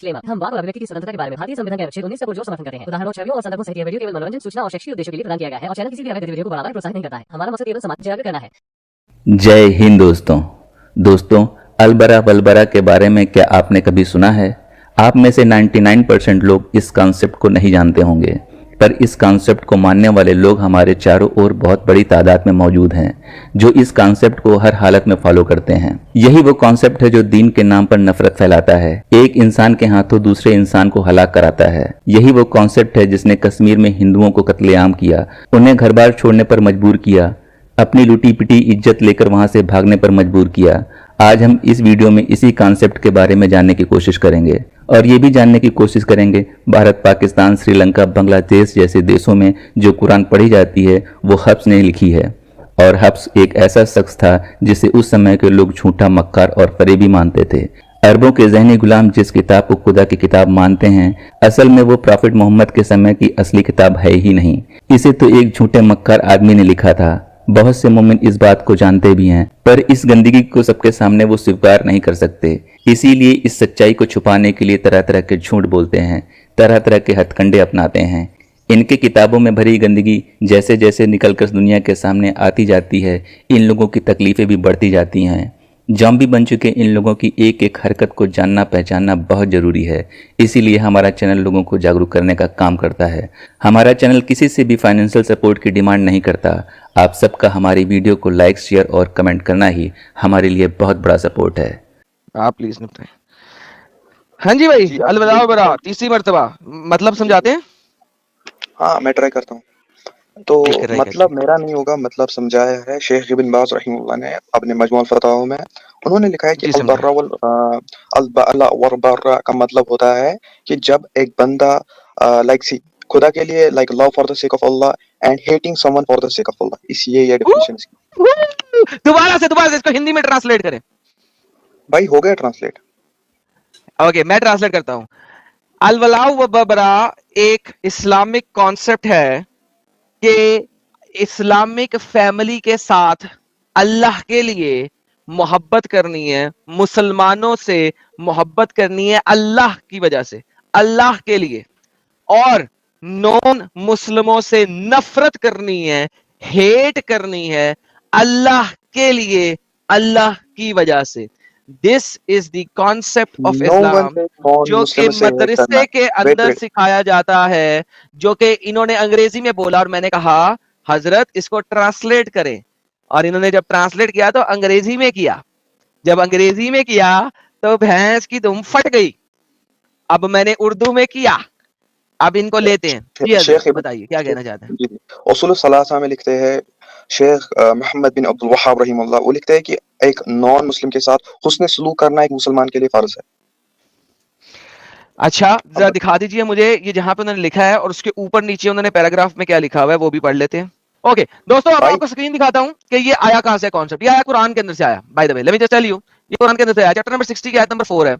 Disclaimer. हम वाक और अभिव्यक्ति की स्वतंत्रता के बारे में भारतीय संविधान के अनुच्छेद 19 से पुरजोर समर्थन करते हैं। उदाहरणों, छवियों और संदर्भों सहित यह वीडियो केवल मनोरंजन, सूचना और शैक्षिक उद्देश्यों के लिए प्रदान किया गया है और चैनल किसी भी अवैध गतिविधियों को बढ़ावा या प्रोत्साहित नहीं करता है। हमारा मकसद केवल समाज जागरूक करना है। जय हिंद दोस्तों, अलबरा वलबरा के बारे में क्या आपने कभी सुना है? आप में से 99% लोग इस कॉन्सेप्ट को नहीं जानते होंगे, पर इस कॉन्सेप्ट को मानने वाले लोग हमारे चारों ओर बहुत बड़ी तादाद में मौजूद हैं, जो इस कॉन्सेप्ट को हर हालत में फॉलो करते हैं। यही वो कॉन्सेप्ट है जो दीन के नाम पर नफरत फैलाता है, एक इंसान के हाथों दूसरे इंसान को हलाक कराता है। यही वो कॉन्सेप्ट है जिसने कश्मीर में हिंदुओं को कत्लेआम किया, उन्हें घर बार छोड़ने पर मजबूर किया, अपनी लूटी पिटी इज्जत लेकर वहां से भागने पर मजबूर किया। आज हम इस वीडियो में इसी कॉन्सेप्ट के बारे में जानने की कोशिश करेंगे और ये भी जानने की कोशिश करेंगे भारत, पाकिस्तान, श्रीलंका, बांग्लादेश जैसे देशों में जो कुरान पढ़ी जाती है वो हफ्स ने लिखी है। और हफ्स एक ऐसा शख्स था जिसे उस समय के लोग झूठा, मक्कार और फरेबी मानते थे। अरबों के ज़हनी गुलाम जिस किताब को खुदा की किताब मानते हैं, असल में वो प्रॉफिट मोहम्मद के समय की असली किताब है ही नहीं। इसे तो एक झूठे मक्कार आदमी ने लिखा था। बहुत से मोमिन इस बात को जानते भी हैं, पर इस गंदगी को सबके सामने वो स्वीकार नहीं कर सकते। इसीलिए इस सच्चाई को छुपाने के लिए तरह तरह के झूठ बोलते हैं, तरह तरह के हथकंडे अपनाते हैं। इनके किताबों में भरी गंदगी जैसे जैसे निकलकर दुनिया के सामने आती जाती है, इन लोगों की तकलीफें भी बढ़ती जाती हैं। जॉम्बी बन चुके इन लोगों की एक एक हरकत को जानना पहचानना बहुत ज़रूरी है। इसीलिए हमारा चैनल लोगों को जागरूक करने का काम करता है। हमारा चैनल किसी से भी फाइनेंशियल सपोर्ट की डिमांड नहीं करता। आप सबका हमारी वीडियो को लाइक, शेयर और कमेंट करना ही हमारे लिए बहुत बड़ा सपोर्ट है। आप प्लीज निपटाएं। हाँ जी भाई, अलविदा बरा तीसरी मर्तबा मतलब समझाते हैं। हाँ, मैं ट्राई करता हूँ। तो मतलब मेरा नहीं होगा, मतलब समझाया है शेख इब्न बाज रहमतुल्लाह ने अपने मजमूअल फतवा में। उन्होंने लिखा है कि अल-बर्रा का मतलब होता है कि जब एक बंदा लाइक सी खुदा के लिए like love for the sake of Allah and hating someone for the sake of Allah. इस ये डेफिनेशन इसकी। दोबारा से इसको हिंदी में ट्रांसलेट करें भाई। हो गया ट्रांसलेट? ओके, मैं ट्रांसलेट करता हूं। अल-वलाउ व बरा एक इस्लामिक कॉन्सेप्ट है कि इस्लामिक फैमिली के साथ अल्लाह के लिए मोहब्बत करनी है, मुसलमानों से मोहब्बत करनी है अल्लाह की वजह से, अल्लाह के लिए, और नॉन मुस्लिमों से नफरत करनी है, हेट करनी है अल्लाह के लिए, अल्लाह की वजह से। This is the concept of Islam जो कि मदरसे के अंदर सिखाया जाता है, जो कि इन्होंने अंग्रेजी में बोला और मैंने कहा हजरत इसको ट्रांसलेट करें, और इन्होंने जब ट्रांसलेट किया तो अंग्रेजी में किया। जब अंग्रेजी में किया तो भैंस की दुम फट गई। अब मैंने उर्दू में किया, अब इनको लेते हैं। शेख बताइए क्या कहना चाहते हैं। उसूल सलासा में लिखते हैं शेख मोहम्मद बिन अब्दुल वहाब रहीमहुल्लाह, वो लिखते हैं कि एक नॉन मुस्लिम के साथ हुस्न सलूक करना एक मुसलमान के लिए फर्ज है। अच्छा, जरा दिखा दीजिए मुझे ये जहां पे उन्होंने लिखा है और उसके ऊपर नीचे उन्होंने पैराग्राफ में क्या लिखा हुआ है वो भी पढ़ लेते हैं। ओके दोस्तों, अब आपको स्क्रीन दिखाता हूं कि ये आया कहां से कॉन्सेप्ट। ये आया कुरान के अंदर से आया। By the way, let me just tell you, ये कुरान के अंदर से आया। चैप्टर नंबर 60 की आयत नंबर 4 है।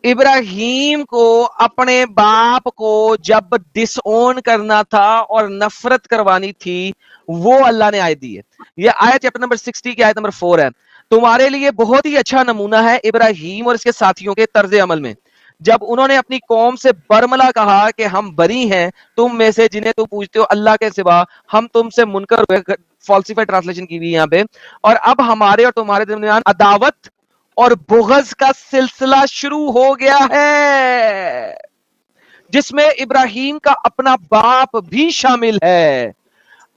इब्राहिम को अपने बाप को जब डिसओन करना था और नफरत करवानी थी, वो अल्लाह ने आयत दी है। ये आयत चैप्टर नंबर 60 की आयत नंबर 4 है। तुम्हारे लिए बहुत ही अच्छा नमूना है इब्राहिम और इसके साथियों के तर्ज अमल में, जब उन्होंने अपनी कौम से बरमला कहा कि हम बरी हैं तुम में से जिन्हें तुम पूछते हो अल्लाह के सिवा, हम तुमसे मुनकर हुए। फॉल्सिफाइड ट्रांसलेशन की हुई यहाँ पे। और अब हमारे और तुम्हारे दरमियान अदावत और बुग़्ज़ का सिलसिला शुरू हो गया है, जिसमें इब्राहिम का अपना बाप भी शामिल है।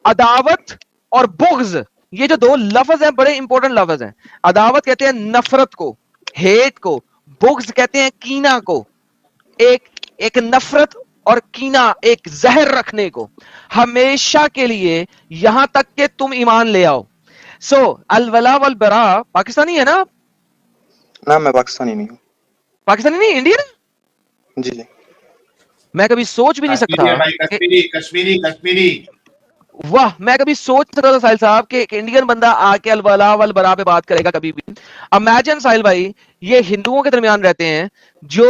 अदावत और बुग़्ज़, ये जो दो लफ्ज हैं बड़े इंपॉर्टेंट लफ्ज हैं। अदावत कहते हैं नफरत को, हेट को, बुग़्ज़ कहते हैं कीना को। एक नफरत और कीना, एक जहर रखने को, हमेशा के लिए, यहां तक कि तुम ईमान ले आओ। सो अल-वला वल बरा पाकिस्तानी है ना? ना, मैं पाकिस्तानी नहीं हूँ। पाकिस्तानी नहीं, इंडियन? जी। मैं कभी सोच भी नहीं सकता। कश्मीरी। वाह, मैं कभी सोच सकता था साहिल साहब कि एक इंडियन बंदा आके अल-वला वल बरा पे बात करेगा कभी भी। इमेजिन साहिल भाई, ये हिंदुओं के दरमियान रहते हैं जो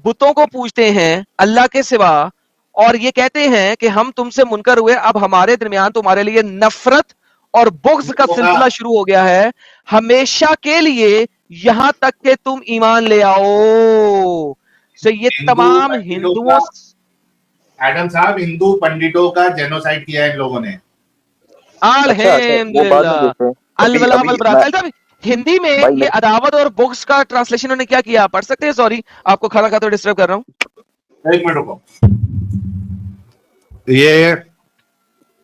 बुतों को पूजते हैं अल्लाह के सिवा, और ये कहते हैं कि हम तुमसे मुनकर हुए, अब हमारे दरमियान तुम्हारे लिए नफरत और बुग़्ज़ का सिलसिला शुरू हो गया है हमेशा के लिए, यहां तक कि तुम ईमान ले आओ। सो ये हिंदू तमाम पंडितों हिंदुओं, एडम साहब, हिंदू पंडितों का जेनोसाइड किया है इन लोगों ने। अच्छा अच्छा, वो बाद में अल्हम्दुलिल्लाह, देखते हैं। अभी अलवला अभी वलबरा। मैं साहब हिंदी में भाई ये अदावत और बुक्स का ट्रांसलेशन उन्होंने क्या किया, पढ़ सकते हैं? सॉरी आपको खाना खाते हुए डिस्टर्ब कर रहा हूँ। एक मिनट रुको। ये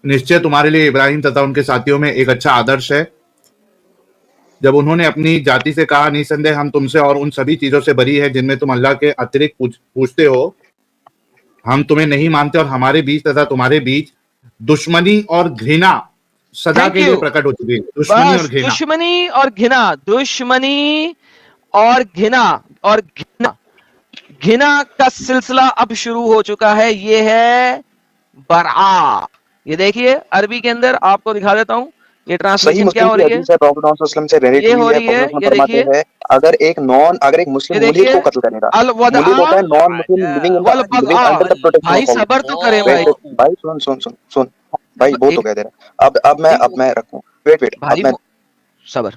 निश्चय तुम्हारे लिए इब्राहिम तथा उनके साथियों में एक अच्छा आदर्श है। जब उन्होंने अपनी जाति से कहा, निसंदेह हम तुमसे और उन सभी चीजों से बरी है जिनमें तुम अल्लाह के अतिरिक्त पूछते हो। हम तुम्हें नहीं मानते और हमारे बीच तथा तुम्हारे बीच दुश्मनी और घृणा सदा थैंक के लिए यू। प्रकट हो चुकी है। दुश्मनी और बस घृणा। दुश्मनी और घृणा, दुश्मनी और घृणा और घृणा, घृणा का सिलसिला अब शुरू हो चुका है। ये है बरआ। ये देखिए अरबी के अंदर आपको दिखा देता हूं, ये सही ट्रांसलेशन क्या मुस्लिम हो की रही है। हदीस है, प्रॉफेट मोहम्मद सल्लल्लाहु अलैहि वसल्लम से नरेट ये हुई हो है। रही है, प्रॉफेट ये फरमाते देखिए, हैं अगर एक मुस्लिम ये मुल्हिद देखिए, को कत्ल करेगा, अल वदआ मुल्हिद होता है non Muslim living under the protection भाई ऑफ अल्लाह। सबर तो करें भाई। वेट भाई, सुन सुन सुन सुन भाई, बहुत हो एक गया तेरा। अब मैं रखूं। वेट अब भाई मैं सबर।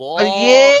और ये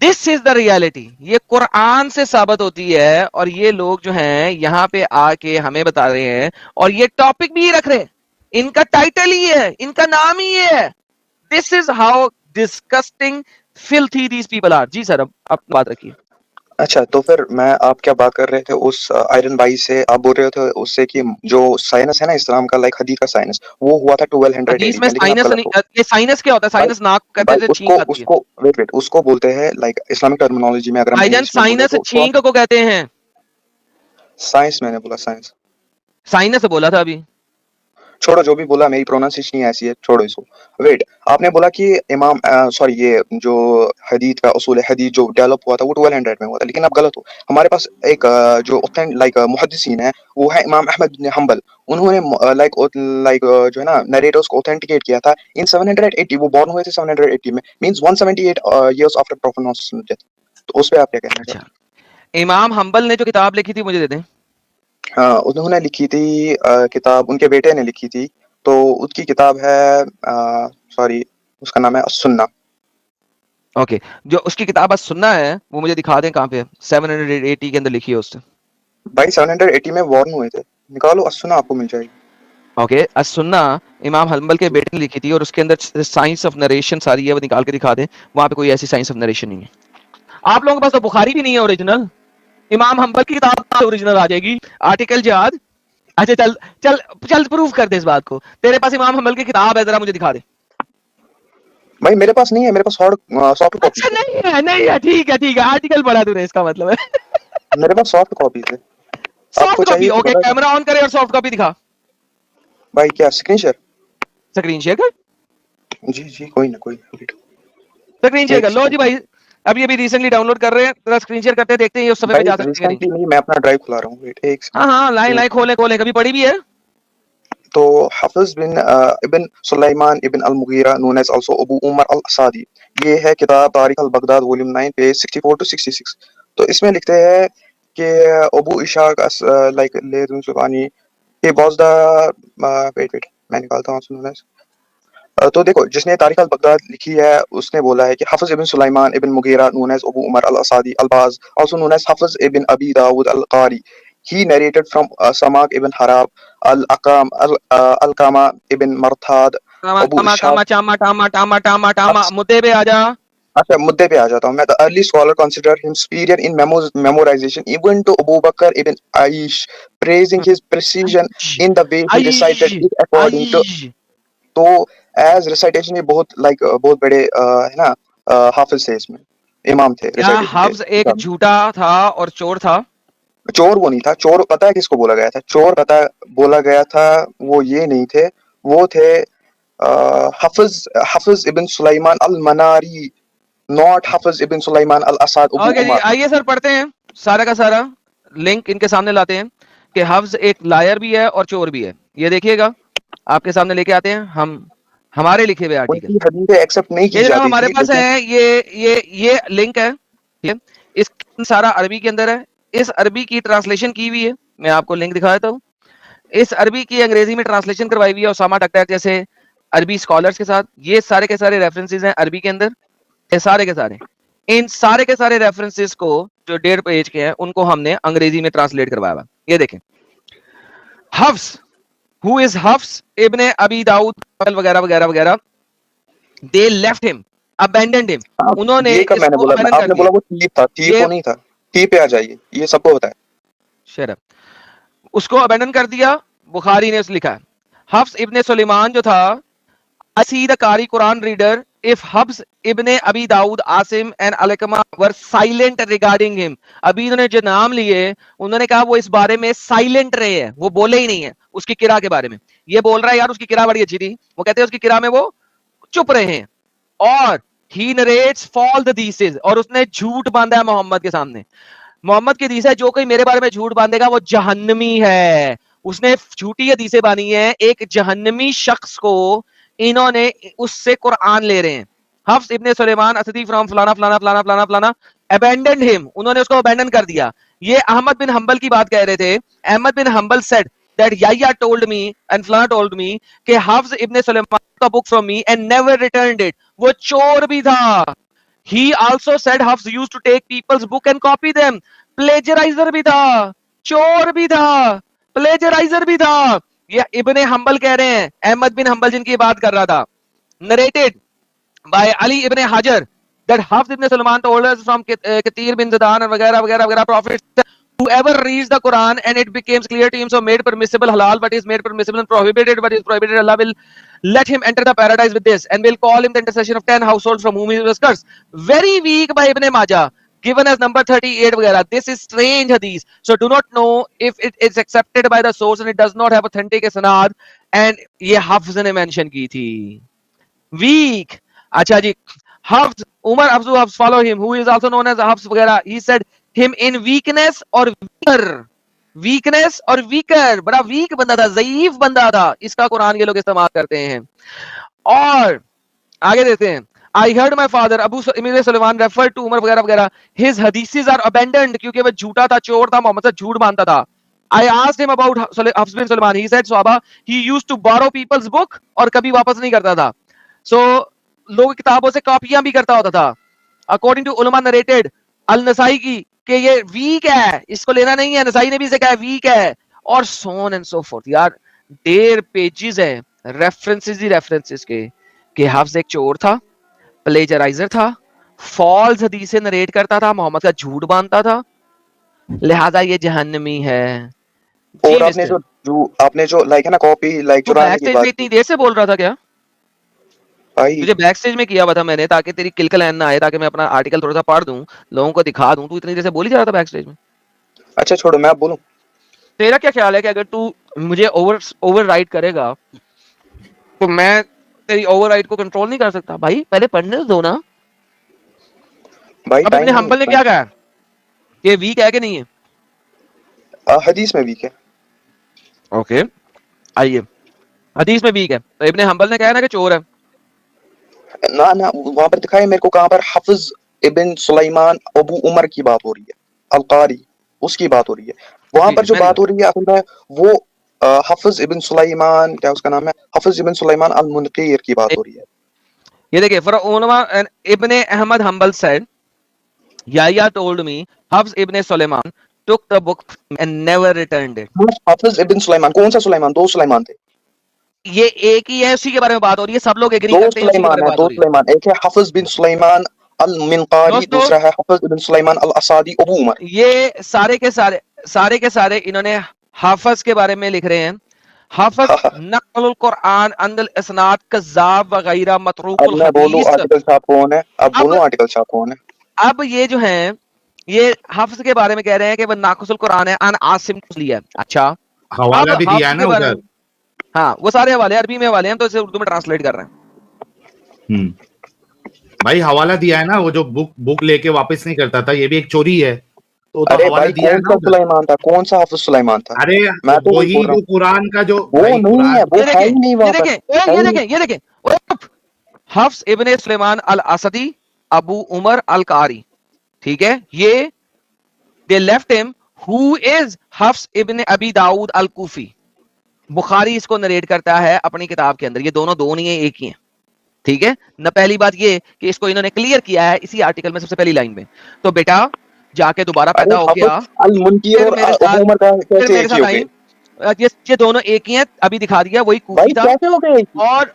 दिस इज द रियलिटी। ये कुरान से साबित होती है और ये लोग जो हैं यहाँ पे आके हमें बता रहे हैं और ये टॉपिक भी रख रहे हैं। इनका टाइटल ही है, इनका नाम ही है। This is how disgusting filthy these people are. जी सर, अब बात रखिए। अच्छा, तो फिर आप क्या बात कर रहे थे उस आयरन भाई से? आप बोल रहे थे उससे कि जो साइनस है ना इस्लाम का, लाइक हदीस का साइनस, वो हुआ था 1200 हदीस AD में में, लेकिन आप साइनस गलत नहीं, हो ये साइनस क्या होता है? भाई। साइनस नाक कहते भाई हैं, छींक आती है। उसको वेट उसको बोलते हैं, लाइक इस्लामिक टर्मिनोलॉजी में अगर हम भाईजान इंग्लिश में बोले साइनस तो छींक को कहते हैं। साइंस। मैंने बोला साइंस। साइनस बोला था अभी। छोड़ो, जो भी बोला, मेरी प्रोनाउंसिएशन ही ऐसी है, छोड़ो इसको। वेट, आपने बोला कि इमाम सॉरी, ये जो हदीस का उसूल हदीस जो डेवलप हुआ था वो 1200 में हुआ था, लेकिन आप गलत हो। हमारे पास एक जो ऑथेंटिक लाइक मुहद्दिसीन है, वो है इमाम अहमद बिन हंबल। उन्होंने लाइक जो है ना नरेटर्स को ऑथेंटिकेट किया था इन 780। वो बॉर्न हुए थे 780 में, means 178 years after prophet Mohammad death. तो उस पे आप क्या कहना चाहते हैं? अच्छा, इमाम हंबल ने जो किताब लिखी थी मुझे दे दें। उन्होंने लिखी थी किताब, उनके बेटे ने लिखी थी। तो उसकी किताब है, सॉरी, उसका नाम है सुन्ना। ओके, जो उसकी किताब आज सुनना है वो मुझे दिखा दें कहाँ पे है। 780 के अंदर लिखी है उसने। भाई 780 में वॉर्न हुए थे, निकालो सुन्ना, आपको मिल जाएगी। ओके, आज सुनना इमाम हंबल के बेटे ने लिखी थी और उसके अंदर साइंस ऑफ नरेशन सारी है, वो निकाल के दिखा दें। वहां पे कोई ऐसी साइंस ऑफ नरेशन नहीं है। आप लोगों के पास तो बुखारी भी नहीं है ओरिजिनल। इमाम हंबल की किताब ओरिजिनल आ जाएगी, आर्टिकल जिहाद। अच्छा चल चल चल, प्रूफ कर दे इस बात को। तेरे पास इमाम हंबल की किताब है, जरा मुझे दिखा दे। भाई मेरे पास नहीं है, मेरे पास सॉफ्ट कॉपी अच्छा नहीं है, नहीं है, ठीक है ठीक है, आर्टिकल पढ़ा तूने, इसका मतलब है मेरे पास सॉफ्ट कॉपी है। सॉफ्ट आपको कॉपी। चाहिए तो ओके, बता। कैमरा ऑन करे और सॉफ्ट कॉपी दिखा। भाई क्या स्क्रीन शेयर? स्क्रीन शेयर कर, जी जी, कोई ना कोई ना। स्क्रीन शेयर कर लो जी भाई। अभी अभी रिसेंटली डाउनलोड कर रहे हैं, तेरा स्क्रीन शेयर करते हैं, देखते हैं ये उस समय पे जा भाई सकते हैं कि नहीं। रिसेंटली नहीं, मैं अपना ड्राइव खुला रहा हूँ। वेट एक हाँ हाँ, लाइन लाइन खोले खोले, कभी पढ़ी भी है। तो Hafiz bin ibn Sulaiman ibn al Mughira, known as also Abu Umar al Asadi, ये है किताब Tarikh al Baghdad volume 9 page 64 to 66। तो इसमें लिखते हैं कि अबू इशाक लाइक लेजुन सुबानी, he was the वेट मैं निकालता हूँ, सुनो ना। तो देखो, जिसने तारीख अल बगदाद लिखी है उसने बोला है कि Hafiz ibn Sulaiman ibn Mughira, known as Abu Umar al Asadi al Baz, also known as Hafiz ibn Abi Dawood al Qari, he narrated from Samak ibn Harab al-Aqam al-Qama ibn Marthad Abu Ishaq। टामा टामा टामा टामा टामा, मुद्दे पे आ जा। अच्छा, मुद्दे पे आ जाता हूँ मैं। The early scholar considered him superior in memorization even to Abu Bakr ibn Aish, praising his precision in the way he recited it according to। तो एज रिसाइटेशन ये बहुत लाइक बहुत बड़े है ना हाफिज थे, इसमें इमाम थे। क्या हफ्स एक झूठा था और चोर था? चोर वो नहीं था। चोर पता है किसको बोला गया था? चोर पता बोला गया था, वो ये नहीं थे, वो थे Hafiz ibn Sulaiman al Manari, not Hafiz ibn Sulaiman al Asad Abu okay ji, Umar. आइए सर पढ़ते हैं सारा का सारा, लिंक इनके सामने लाते हैं कि हफ्स एक लायर भी है और चोर भी है। ये देखिएगा, आपके सामने लेके आते हैं हम हमारे लिखे हुए आर्टिकल। उनकी हदीसें एक्सेप्ट नहीं की ये जाती हमारे थी, पास लेकिन है, ये लिंक है, ठीक है। इस सारा अरबी के अंदर है, इस अरबी की ट्रांसलेशन की हुई है, मैं आपको लिंक दिखा देता हूँ। इस अरबी की अंग्रेजी में ट्रांसलेशन करवाई हुई है ओसामा टकटैक जैसे अरबी स्कॉलर्स के साथ, ये सारे के सारे रेफरेंसेस हैं अरबी के अंदर, ये सारे के सारे, इन सारे के सारे रेफरेंसेस को जो 1.5 पेज के हैं उनको हमने अंग्रेजी में ट्रांसलेट करवाया हुआ। ये देखें, हफ्स, हु इज हफ्स इब्ने अबी दाऊद वगैरह वगैरह वगैरह, they left him, abandoned him, उन्होंने ये कब मैंने इसको बोला, abandon आपने कर बोला दिया। वो टी था, टी ये- को नहीं था, टी पे आ जाइए, ये सबको होता है। शट अप, उसको अबैंडन कर दिया। बुखारी ने उस लिखा है, हफ्स इब्ने सुलेमान जो था, I see the Qari Quran reader if Hafs ibn Abi Daud Asim and Alakama were silent regarding him। अभी इन्होंने जो नाम लिए उन्होंने कहा वो इस बारे में साइलेंट रहे हैं, वो बोले ही नहीं है उसकी किरा के बारे में। ये बोल रहा है यार उसकी किरा बड़ी अच्छी थी, वो कहते हैं उसकी किरा में वो चुप रहे हैं। और he narrates false hadises, और उसने झूठ बांधा है मोहम्मद के सामने। मोहम्मद की हदीस है जो कोई मेरे बारे में झूठ बांधेगा वो जहन्नमी है। उसने झूठी हदीसें बानी है, एक जहन्नमी शख्स को इन्होंने उससे कुरान ले रहे हैं। हफ्स इब्ने सुलेमान असदी फ्रॉम फलाना फलाना फलाना फलाना फलाना अबैंडनड हिम, उन्होंने उसको अबैंडन कर दिया। ये अहमद बिन हंबल की बात कह रहे थे। Ahmad bin Hanbal said that Yahya told me and फलाना टोल्ड मी कि हफ्स इब्ने सुलेमान का book from me and never returned it. वो चोर भी था। He also said Hafs used to take people's book and copy them। प्लेजराइजर भी था, चोर भी था, प्लेजराइजर भी था। ये इब्ने हंबल कह रहे हैं, अहमद बिन हंबल जिनकी बात कर रहा था। नरेटेड बाय अली इब्ने हाजर that Hafs ibn Sulaiman told us from Kathir bin Zadan and वगैरह वगैरह वगैरह prophets, whoever reads the Quran and it becomes clear to him so made permissible halal but is made permissible and prohibited but is prohibited, Allah will let him enter the paradise with this and will call him the intercession of 10 households from whom he was cursed। Very weak by Ibn Majah, given as number 38 वगैरह। This is strange hadith, so do not know if it is accepted by the source and it does not have authentic isnad। and ये हफ्स ने mention की थी। weak। अच्छा जी, Hafs, Umar Abzu Hafs follow him, who is also known as Hafs वगैरह। He said him in weakness or weaker, weakness और weaker, बड़ा week बंदा था, ज़ईफ बंदा था। इसका कुरान ये लोग इस्तेमाल करते हैं। और आगे देते हैं, I heard my father Abu Sulaiman referred to Umar वगैरह वगैरह, his hadiths are abandoned क्योंकि वह झूठा था, चोर था, मोहम्मद से झूठ मानता था। I asked him about Hafs bin Sulaiman, he said Swaba, he used to borrow people's book और कभी वापस नहीं करता था। So लोग किताबों से कॉपियां भी करता होता था। अकॉर्डिंग टू उलमा नरेटेड अल नसाई की कि ये वीक है, इसको लेना नहीं है, नसाई ने भी इसे कहा वीक है, और सोन एंड सो फोर्थ। यार 1.5 पेजेस है रेफरेंसेस ही रेफरेंसेस के कि हफ्स एक चोर था, प्लेजराइजर था, फॉल्स हदीसें नरेट करता था, मोहम्मद का झूठ बांधता था, लिहाजा ये जहन्नमी है। और आपने जो लाइक है ना कॉपी लाइक चुराने की बात, इतनी देर से बोल रहा था क्या? भाई तुझे बैक स्टेज में किया हुआ था मैंने, ताकि तेरी किलकल ना आए, ताकि मैं अपना आर्टिकल थोड़ा सा पढ़ दूं, लोगों को दिखा दूं। तू इतनी देर से बोल ही जा रहा था बैक स्टेज में। अच्छा छोड़ो, मैं अब बोलूं। तेरा क्या ख्याल है कि अगर तू मुझे ओवरराइड करेगा तो मैं तेरी ओवरराइड को कंट्रोल नहीं कर सकता? भाई पहले पढ़ने दो ना। भाई अब इब्ने हंबल ने क्या कहा, ये वीक है कि नहीं है? हदीस में वीक है। ओके, आइए, हदीस में वीक है तो इब्ने हंबल ने कहा ना कि चोर है। ना ना, वहां पर दिखाए मेरे को कहां पर हफ्स इब्न सुलेमान अबू उमर की बात हो रही है, अल कारी उसकी बात हो रही है। वहां पर जो बात हो रही है असल में वो हफ्स इब्न सुलेमान, क्या उसका नाम है, हफ्स इब्न सुलेमान अल मुनकीर की बात हो रही है। ये देखिए, फॉर उलमा इब्ने Ahmad Hanbal said Yahya told me Hafs इब्ने Sulaiman took the book and never returned it। Hafs ibn Sulaiman, कौन सा सुलेमान? 2 सुलेमान थे। ये एक ही है, उसी के बारे में बात हो रही है, सब लोग एग्री 2 करते हैं उसी के बारे सुलेमान में है, बात 2 हो रही है। सुलेमान, एक है हफ्स बिन सुलेमान अल मिनकारी, दूसरा है हफ्स इब्न सुलेमान अल असादी अबू उमर। ये सारे के सारे इन्होंने हाफज के बारे में लिख रहे हैं। हाफज नक़ल कुरान अंदल इसनाद कज़्ज़ाब वगैरह मतरूकुल अब बोलूं हदीस। आर्टिकल छाप कौन है? अब बोलूं आर्टिकल छाप कौन है? अब ये जो है ये हाफज के बारे में कह रहे हैं कि वह नाक़िसुल कुरान है, अन आसिम लिया। अच्छा, हवाला भी दिया है ना उधर। हाँ, वो सारे हवाले अरबी में हवाले हैं, तो इसे उर्दू में ट्रांसलेट कर रहे हैं। भाई हवाला दिया है ना, वो जो बुक लेके वापस नहीं करता था, ये भी एक चोरी है। तो अरे हवाला भाई दिया है कौन ना सा सुलेमान था? कौन सा हफ्स सुलेमान था? अरे मैं तो वही जो कुरान का जो वो नहीं है, वो है ही नहीं वहां पर। ये देखें हफ्स इब्ने सुलेमान अल असदी अबू उमर अल कारी, ठीक है, ये they left him who is Hafs ibn Abi Daud al-Kufi। Bukhari इसको नरेट करता है अपनी किताब के अंदर। ये दोनों दो नहीं है, एक ही है, ठीक है ना। पहली बात ये कि इसको इन्होंने क्लियर किया है इसी आर्टिकल में सबसे पहली लाइन में। तो बेटा जाके दोबारा पैदा हो गया, अल मुनकीर फिर और मेरे अबू साथ उमर का फिर कैसे मेरे एक ही साथ हो आई, गए ये दोनों एक ही हैं, अभी दिखा दिया, वही भाई? कूफी था। कैसे हो गए और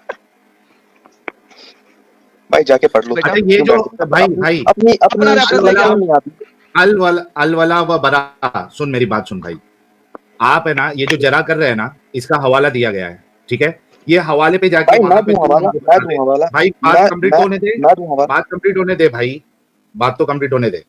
भाई? जाके पढ़ लो। बेटा अच्छा ये जो भाई भाई अपनी अपना अपनी रेफरेंस लेके आओ। नहीं आती। अल वला व बरा, सुन मेरी बात सुन भाई। आप है ना ये जो जरा कर रहे हैं ना, इसका हवाला दिया गया है, ठीक है। ये हवाले पे जाके भाई वहां मैं पे दूं तुम हवाला, हमको मैं बता दे। दूं हवाला, भाई बात कंप्लीट होने दे, मैं दूं हवाला। बात कंप्लीट होने दे भाई, बात तो कंप्लीट होने दे।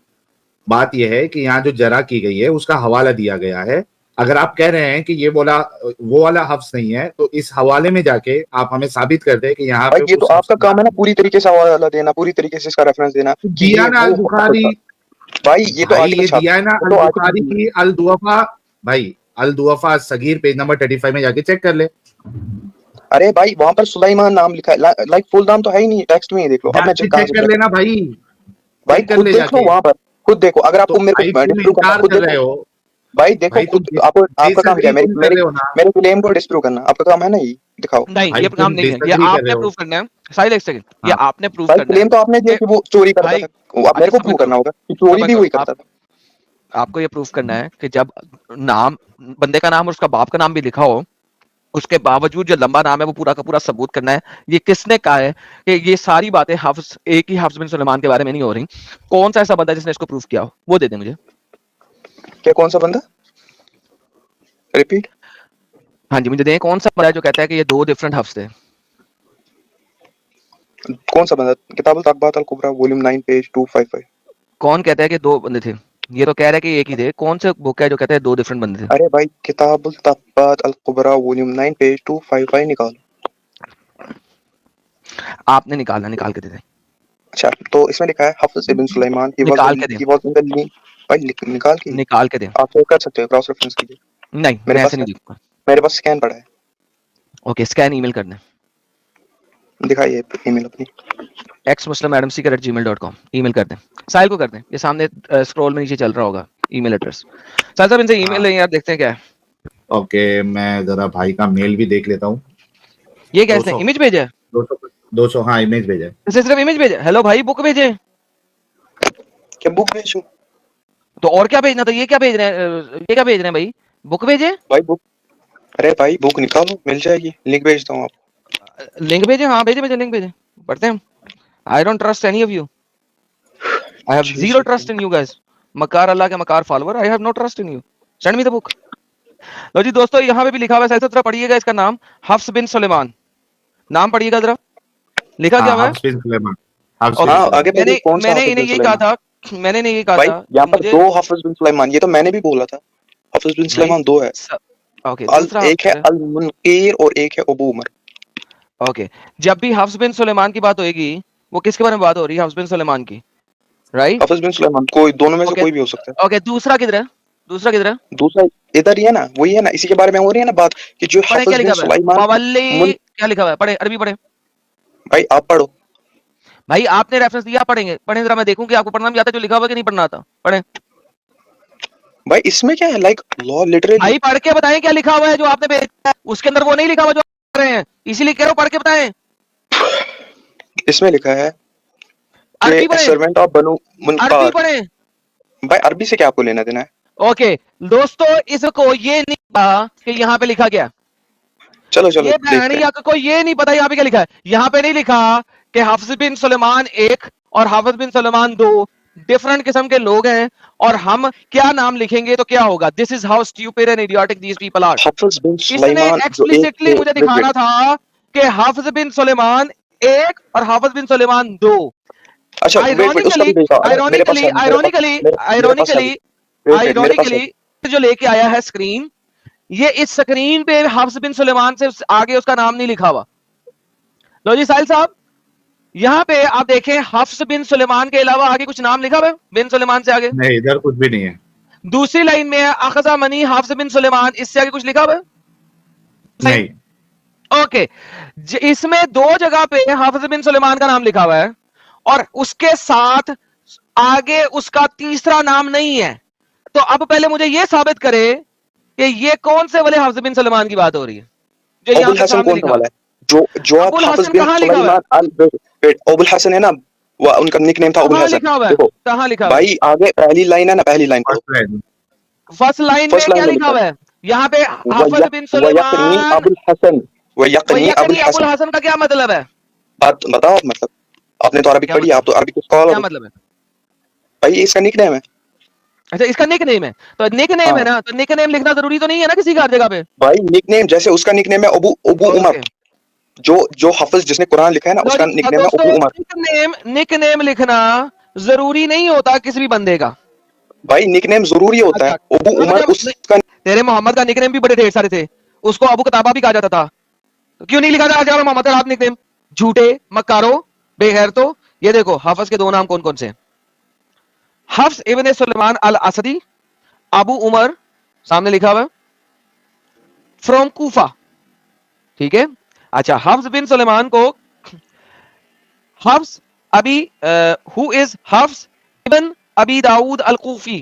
बात यह है कि यहाँ जो जरा की गई है उसका हवाला दिया गया है। अगर आप कह रहे हैं कि ये बोला वो वाला हफ्स नहीं है, तो इस हवाले में जाके आप हमें साबित कर दे कि यहाँ भाई पे ये तो उस हफ्स आपका काम है ना, पूरी तरीके से हवाला देना, पूरी तरीके से इसका रेफरेंस देना कि दिया ये ना अल वो बुखारी। भाई ये तो भाई आर्टिकल ये छाप, दिया है ना ये अल तो बुखारी आर्टिकल। की अल दुआफा। भाई अल दुआफा सगीर पेज नंबर 35 में जाके चेक कर ले। अरे भाई वहां पर सुलाइमान नाम लिखा है, लाइक फुल नाम तो है ही नहीं, टेक्स्ट में ही देख लो। अब मैं जाके कहां चेक से कर लेना भाई, भाई चेक कर खुद ले देख लो, जाके। वहां पर खुद देखो। अगर तो आपको मेरे भाई को तुम डिस्प्रूव करना, इनकार खुद कर रहे देखो हो भाई, देखो भाई, तुम खुद। आपको आपका काम क्या है? डिसएग्री तुम कर रहे हो ना मेरे क्लेम को डिस्प्रूव करना आपका काम है ना, ये दिखाओ। नहीं, भाई, ये काम तुम नहीं है, ये डिसएग्री कर रहे आपने हो। प्रूव करना है। साहिल एक सेकंड, ये हाँ आपने प्रूव भाई करना क्लेम तो आपने दिया है कि वो चोरी करता भाई। था, वो आप मेरे को अच्छा, प्रूव सब्र करना करो, होगा कि चोरी सब्र भी करो। वही करता था। आपको ये प्रूफ करना है कि जब नाम, बंदे का नाम और उसका बाप का नाम भी लिखा हो, उसके बावजूद जो लंबा नाम है वो पूरा का पूरा सबूत करना है। ये किसने कहा है कि ये सारी बातें हाफिज, एक ही हाफिज बिन सुलेमान के बारे में नहीं हो रही? कौन सा ऐसा बंदा जिसने इसको प्रूफ किया हो, वो दे दे मुझे। क्या? कौन सा बंदा? रिपीट। हाँ जी, मुझे दें, कौन सा बंदा है जो कहता है कि ये दो डिफरेंट हफ्स थे? कौन सा बंदा? किताबुल तकबात अल कुबरा वॉल्यूम 9 पेज 255। कौन कहता है कि दो बंदे थे? ये तो कह रहा है कि एक ही थे। कौन से बुक है जो कहता है दो डिफरेंट बंदे थे? अरे भाई किताबुल तकबात अल कुबरा वॉल्यूम 9 पेज 255 निकालो। आपने निकालना, निकाल के दे दे। अच्छा तो इसमें लिखा है हाफिज इब्न सुलेमान निकाल के दे, भाई निकाल के निकाल के दे। आप चेक कर सकते हो, क्रॉस रेफरेंस कीजिए। नहीं, मेरे मैं पास ऐसे नहीं देखूंगा। मेरे पास स्कैन पड़ा है, ओके, स्कैन ईमेल कर दे। दिखाइए ईमेल अपनी। xmuslimmadamseeker@gmail.com ईमेल कर दें, साहिल को कर दें। ये सामने स्क्रॉल में नीचे चल रहा होगा ईमेल एड्रेस। साहिल साहब इनसे ईमेल हाँ। लें यार, देखते हैं क्या है। ओके, मैं जरा भाई का मेल भी देख लेता हूँ। ये क्या इसने 200 इमेज भेजा है? 200 हाँ इमेज भेजा है। इसने सिर्फ इमेज भेजा है। हेलो भाई, बुक भेजे क्या बुक भेजूं? तो और क्या भेजना था? ये क्या भेज रहे हैं? ये क्या भेज रहे हैं भाई? बुक भेजे? भाई बुक, अरे भाई बुक निकालो, मिल जाएगी, लिंक भेजता हूँ आपको। लिंक भेजे? हाँ भेजे भेजे, लिंक भेजे, पढ़ते हैं। I don't trust any of you, I have zero trust in you guys. मकार अल्लाह के मकार follower, I have no trust in you, send me the book. लो जी दोस्तों, यहाँ पे भी लिखा हुआ है, साहिब जरा पढ़िएगा इसका नाम, हफ्स बिन सुलेमान। नाम पढ़िएगा जरा, लिखा क्या हुआ है? हाफ्स बिन सुलेमान। हाफ्स और बिन हाँ सुलेमान। आगे मैंने पढ़िए, कौन सा मैंने हाफिज इन्हें बिन ये कहा सुलेमान? था, मैंने इन्हें ये कहा भाई था यहाँ कि पर मुझे दो हाफिज बिन सुलेमान, ये तो मैंने भी बोला था, हाफिज बिन सुलेमान दो है। ओके, दूसरा एक है अल मुनकीर और एक है अबू उमर। ओके, जब भी हफ्स बिन सुलेमान की बात होगी, वो किसके बारे में बात हो रही है? हफ्स बिन सुलेमान की, राइट? हाफिज बिन सुलेमान कोई दोनों में से ओके, कोई भी हो सकता है। ओके, दूसरा किधर है? दूसरा किधर है? दूसरा इधर ही है ना, वही है ना, इसी के बारे में हो रही है ना बात कि जो पढ़े, क्या हाफिज बिन लिखा हुआ है? सुलेमान मवल्ली क्या लिखा हुआ है? पढ़े, अरबी पढ़े भाई आप पढ़ो। भाई, आपने रेफरेंस दिया, पढ़ेंगे, पढ़े जरा, मैं देखूं कि आपको पढ़ना भी आता है जो लिखा हुआ है कि नहीं पढ़ना आता। पढ़े भाई इसमें क्या है, लाइक लॉ लिटरली। भाई, पढ़ के बताएं क्या लिखा हुआ है जो आपने भेजा है, उसके अंदर वो नहीं लिखा हुआ जो आप रहे हैं, इसीलिए कह रहा हूं पढ़ के बताएं। इसमें लिखा है अरबी कि पढ़े, सर्वेंट ऑफ बनु अरबी मुनकार। पढ़े। भाई अरबी से क्या आपको लेना देना है? ओके दोस्तों, इसको ये नहीं पता कि यहाँ पे लिखा क्या। चलो चलो ये देखते हैं। को ये नहीं पता यहाँ पे क्या लिखा है। यहाँ पे नहीं लिखा कि हाफिज बिन सुलेमान एक और हाफिज बिन सुलेमान दो डिफरेंट किस्म के लोग हैं, और हम क्या नाम लिखेंगे तो क्या होगा। This is how stupid and idiotic these people are. Hafiz bin इसने सुलेमान जो एक्सप्लिसिटली मुझे दिखाना था कि हाफिज बिन सुलेमान एक और हाफिज बिन सुलेमान दो। अच्छा वेट उसका भी भेजा मेरे पास है, आयरॉनिकली जो लेके आया है स्क्रीन, ये इस स्क्रीन पे हाफिज बिन सुलेमान से आगे उसका नाम नहीं लिखा हुआ। लो जी साहिल साहब, यहाँ पे आप देखें, हाफिज बिन सुलेमान के अलावा आगे कुछ नाम लिखा हुआ है बिन सुलेमान से आगे? नहीं, इधर कुछ भी नहीं है। दूसरी लाइन में अखजा मनी हाफिज बिन सुलेमान, इससे आगे कुछ लिखा हुआ है? नहीं। ओके, इसमें दो जगह पे हाफिज बिन सुलेमान का नाम लिखा हुआ है और उसके साथ आगे उसका तीसरा नाम नहीं है। तो अब पहले मुझे यह साबित करे कि ये कौन से वाले हाफिज बिन सुलेमान की बात हो रही है। जो यहाँ अबुल पे हसन सामने कौन सा लिखा वाला है? जो आप अबुल हाफिज हसन बिन कहाँ लिखा हुआ है? सुलाइमान अल वेट अबुल हसन है ना, वो उनका निकनेम था अबुल कहाँ हसन। लिखा हुआ है? देखो कहाँ लिखा हुआ है? भाई, आगे पहली लाइन है ना, पहली लाइन पढ़ो। फर्स्ट लाइन फर्स्ट में क्या लाइन में लिखा लिखा हुआ है? यहाँ पे है हाफिज बिन वयकनी सुलेमान अबुल हसन, वयकनी अबुल वयकनी अबुल हसन। हसन का क्या मतलब है? बात बताओ, मतलब आपने तो अरबिक क्या पढ़ी, मतलब? आप तो अरबिक स्कॉलर क्या हो मतलब है? भाई। इसका निकनेम है। अच्छा, इसका निक नेम है, तो निक नेम है हाँ ना, तो निक नेम लिखना जरूरी तो नहीं है ना किसी का हर जगह पे। भाई, निकनेम जैसे उसका निकनेम है अबू अबू उमर। ओके, जो हाफिज जिसने कुरान लिखा है ना, लो उसका जी। निकनेम है दोस्तों, अबू उमर। निक नेम लिखना जरूरी नहीं होता किसी भी बंदे का। भाई निकनेम जरूरी होता है। अच्छा, अबू अब उमर जब उसका। तेरे मोहम्मद का निकनेम भी बड़े ढेर सारे थे, उसको अबू कताबा भी कहा जाता था, तो क्यों नहीं लिखा जा मोहम्मद का रात निकनेम? झूठे, मक्कारो, बेगैरतो। ये देखो हाफिज के दो नाम कौन कौन से हैं। हफ्स इब्ने सुलेमान अल असदी, अबू उमर सामने लिखा हुआ, फ्रॉम कूफा। ठीक है। अच्छा, हफ्स बिन सुलेमान को Hafs Abi who is Hafs ibn Abi Dawood al Kufi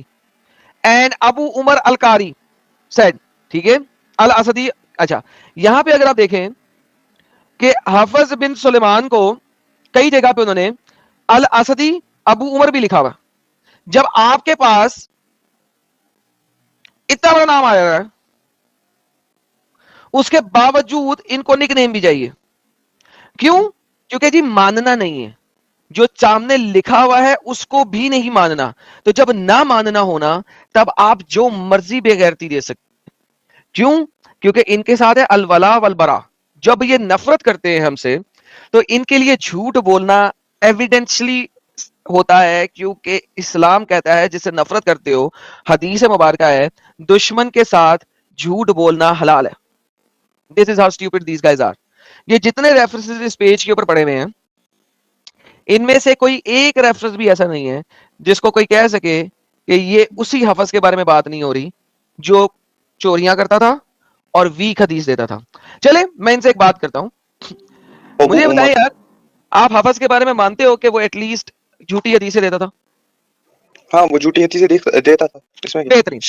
and Abu Umar al Qari said. ठीक है, अल असदी। अच्छा, यहां पे अगर आप देखें कि हाफिज बिन सुलेमान को कई जगह पे उन्होंने अल असदी अबू उमर भी लिखा हुआ। जब आपके पास इतना बड़ा नाम आया है, उसके बावजूद इनको निकनेम भी चाहिए। क्यों? क्योंकि जी मानना नहीं है, जो सामने लिखा हुआ है उसको भी नहीं मानना। तो जब ना मानना होना, तब आप जो मर्जी बेगैरती दे सकते। क्यों? क्योंकि इनके साथ है अलवला वलबरा। जब ये नफरत करते हैं हमसे, तो इनके लिए झूठ बोलना एविडेंशली होता है, क्योंकि इस्लाम कहता है जिससे नफरत करते हो, हदीस मुबारक है, दुश्मन के साथ झूठ बोलना हलाल है। This is how stupid these guys are. ये जितने रेफरेंसेस इस पेज के ऊपर पड़े हुए हैं, इनमें से कोई एक रेफरेंस भी ऐसा नहीं है जिसको कोई कह सके कि ये उसी हफस के बारे में बात नहीं हो रही जो चोरियां करता था और वीक हदीस देता था। चले, मैं इनसे एक बात करता हूं। अबू मुझे बताएं उमर। यार, आप हफस के बारे में मानते हो कि वो एटलीस्ट झूठी हदीसें देता था? हाँ, वो झूठी हदीसें देता था, इसमें क्या? बेहतरीन।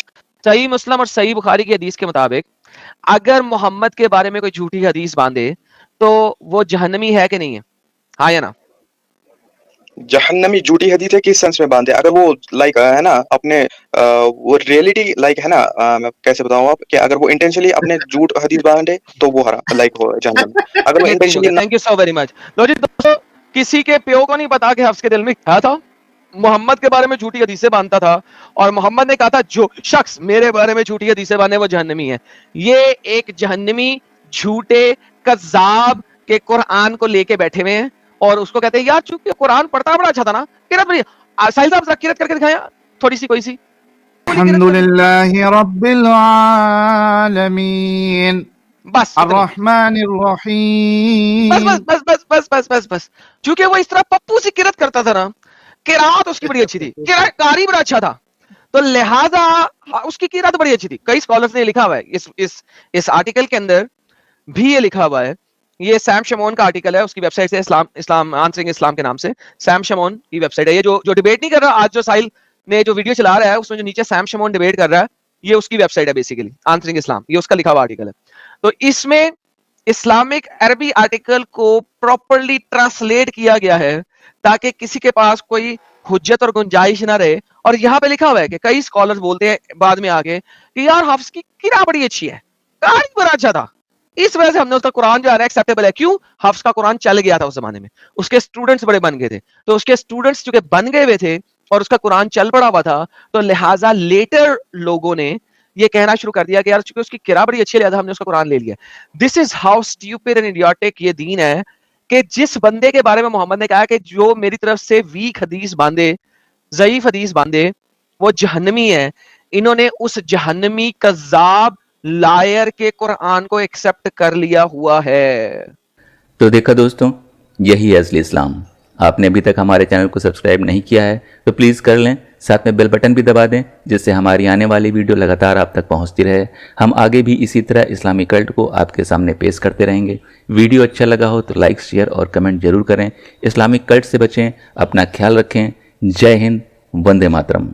सही मुस्लिम और सही बुखारी की हदीस के मुताबिक, अगर मोहम्मद के बारे में कोई झूठी हदीस बांधे तो वो जहन्नमी है कि नहीं है? हाँ या ना? जहन्नमी झूठी हदीस है किस सेंस में बांधे? अगर वो लाइक है ना अपने वो रियलिटी लाइक है ना, मैं कैसे बताऊं आप, कि अगर वो इंटेंशनली अपने झूठ हदीस बांधे तो वो हरा लाइक हो जहन्नम। अगर वो बेहतरीन हो इंटेंशनली गया, thank you so very much. लो जी दोस्तों, किसी के प्यो को नहीं पता कि हफ्स के दिल में क्या था। मोहम्मद के बारे में झूठी हदीसें बांधता था, और मोहम्मद ने कहा था जो शख्स मेरे बारे में झूठी हदीसें बांधे वो जहन्नमी है। ये एक जहन्नमी झूठे कज़्ज़ाब के कुरान को लेके बैठे हुए हैं, और उसको कहते हैं यार चूंकि कुरान पढ़ता बड़ा अच्छा था ना, किरत बड़ी। साहिल साहब जरा किरत करके दिखाएं थोड़ी सी, कोई सी। अल्हम्दुलिल्लाहि रब्बिल आलमीन बस इतनी। अर्रहमानिर बस रहीम। बस बस बस बस बस बस बस। क्योंकि वो इस तरह पप्पू सी किरत करता था ना, किरात उसकी बड़ी अच्छी थी, कारी बड़ा अच्छा था, तो लिहाजा उसकी किरात बड़ी अच्छी थी। कई स्कॉलर्स ने लिखा हुआ है, इस आर्टिकल के अंदर भी ये लिखा हुआ है। ये सैम शमोन का आर्टिकल है, उसकी वेबसाइट से, इस्लाम आंसरिंग इस्लाम के नाम से सैम शमोन की वेबसाइट है। ये जो डिबेट नहीं कर रहा आज, जो साहिल ने जो वीडियो चला रहा है, उसमें जो नीचे सैम शमोन डिबेट कर रहा है, ये उसकी वेबसाइट है बेसिकली, आंसरिंग इस्लाम, ये उसका लिखा हुआ आर्टिकल है। तो इसमें इस्लामिक अरबी आर्टिकल को प्रॉपरली ट्रांसलेट किया गया है ताकि किसी के पास कोई हुज्जत और गुंजाइश ना रहे। और यहाँ पे लिखा हुआ है कि कई स्कॉलर्स बोलते हैं बाद में आके कि यार हफ्स की किरा बड़ी अच्छी है, कारी बड़ा अच्छा था, इस वजह से हमने उसका कुरान जो है एक्सेप्टेबल है। क्यों? हफ्स का कुरान चल गया था उस जमाने में, उसके स्टूडेंट्स बड़े बन गए थे, तो उसके स्टूडेंट्स जो बन गए हुए थे और उसका कुरान चल पड़ा हुआ था, तो लिहाजा लेटर लोगों ने ये कहना शुरू कर दिया कि यार चूंकि उसकी किरा बड़ी अच्छी है, लिहाजा हमने उसका कुरान ले लिया। This is how stupid and idiotic ये दीन है, कि जिस बंदे के बारे में मोहम्मद ने कहा कि जो मेरी तरफ से वीक हदीस बांधे, ज़ईफ हदीस बांधे, वो जहन्नमी है, इन्होंने उस जहन्नमी कज़्ज़ाब लायर के कुरान को एक्सेप्ट कर लिया हुआ है। तो देखा दोस्तों, यही है असली इस्लाम। आपने अभी तक हमारे चैनल को सब्सक्राइब नहीं किया है तो प्लीज़ कर लें, साथ में बेल बटन भी दबा दें, जिससे हमारी आने वाली वीडियो लगातार आप तक पहुंचती रहे। हम आगे भी इसी तरह इस्लामी कल्ट को आपके सामने पेश करते रहेंगे। वीडियो अच्छा लगा हो तो लाइक, शेयर और कमेंट जरूर करें। इस्लामिक कल्ट से बचें, अपना ख्याल रखें। जय हिंद, वंदे मातरम।